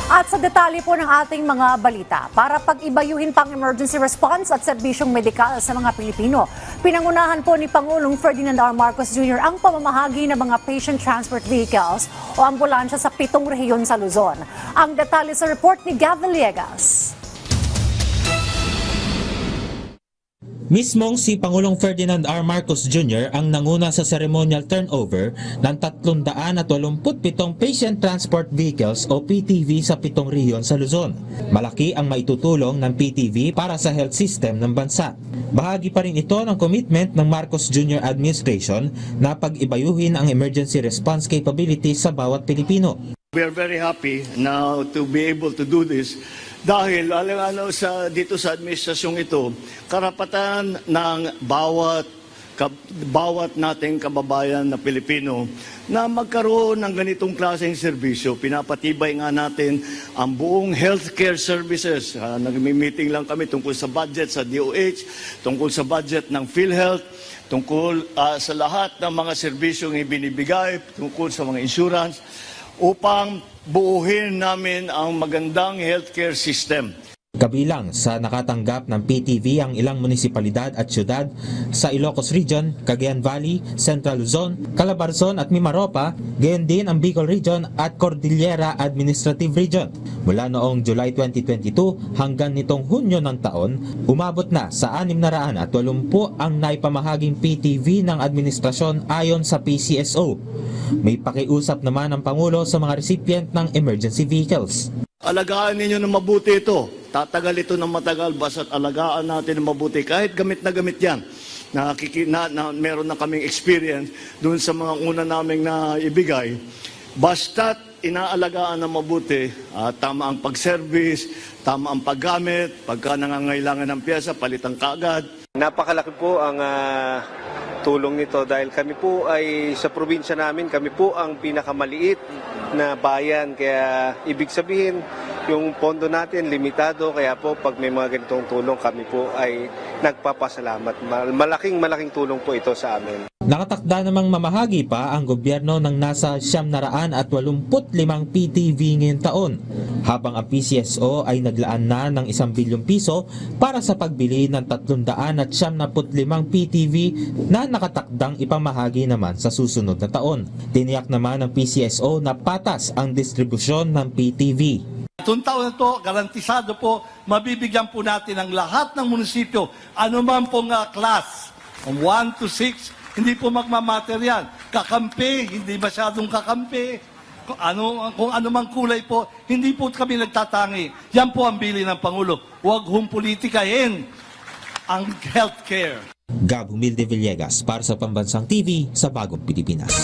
At sa detalye po ng ating mga balita, para pag-ibayuhin pang emergency response at serbisyong medikal sa mga Pilipino, pinangunahan po ni Pangulong Ferdinand R. Marcos Jr. ang pamamahagi ng mga patient transport vehicles o ambulansya sa 7 rehiyon sa Luzon. Ang detalye sa report ni Gav Villegas. Mismong si Pangulong Ferdinand R. Marcos Jr. ang nanguna sa ceremonial turnover ng 387 patient transport vehicles o PTV sa 7 rehiyon sa Luzon. Malaki ang maitutulong ng PTV para sa health system ng bansa. Bahagi pa rin ito ng commitment ng Marcos Jr. administration na pag-ibayuhin ang emergency response capabilities sa bawat Pilipino. We are very happy now to be able to do this dahil dito sa administrasyong ito, karapatan ng bawat nating kababayan na Pilipino na magkaroon ng ganitong klaseng serbisyo. Pinapatibay nga natin ang buong healthcare services. Nagmi-meeting lang kami tungkol sa budget sa DOH, tungkol sa budget ng PhilHealth, tungkol sa lahat ng mga serbisyong ibinibigay, tungkol sa mga insurance, upang buuhin namin ang magandang healthcare system. Kabilang sa nakatanggap ng PTV ang ilang munisipalidad at syudad sa Ilocos Region, Cagayan Valley, Central Luzon, Calabarzon at Mimaropa, gayon din ang Bicol Region at Cordillera Administrative Region. Mula noong July 2022 hanggang nitong Hunyo ng taon, umabot na sa 680 ang naipamahaging PTV ng administrasyon ayon sa PCSO. May pakiusap naman ang Pangulo sa mga recipient ng emergency vehicles. Alagaan ninyo ng mabuti ito. Tatagal ito ng matagal, basta't alagaan natin ng mabuti. Kahit gamit na gamit yan. Meron na kaming experience doon sa mga una naming na ibigay. Basta't inaalagaan ng mabuti, tama ang pag-service, tama ang paggamit, pagka nangangailangan ng pyesa, palitan kaagad. Napakalaki po ang tulong nito dahil kami po ay sa probinsya namin, kami po ang pinakamaliit na bayan. Kaya ibig sabihin, yung pondo natin limitado, kaya po pag may mga ganitong tulong kami po ay nagpapasalamat. Malaking tulong po ito sa amin. Nakatakda namang mamahagi pa ang gobyerno ng nasa 785 PTV ngayong taon, habang ang PCSO ay naglaan na ng 1 bilyong piso para sa pagbili ng 375 PTV na nakatakdang ipamahagi naman sa susunod na taon. Tiniyak naman ng PCSO na patas ang distribusyon ng PTV. Itong taon na ito, garantisado po, mabibigyan po natin ang lahat ng munisipyo, anuman pong class, 1 to 6, hindi po magmamatter yan. Kakampi, hindi masyadong kakampi. Kung ano mang kulay po, hindi po kami nagtatangi. Yan po ang bili ng Pangulo. Huwag hong politikahin ang healthcare. Gab Humilde Villegas para sa Pambansang TV sa Bagong Pilipinas.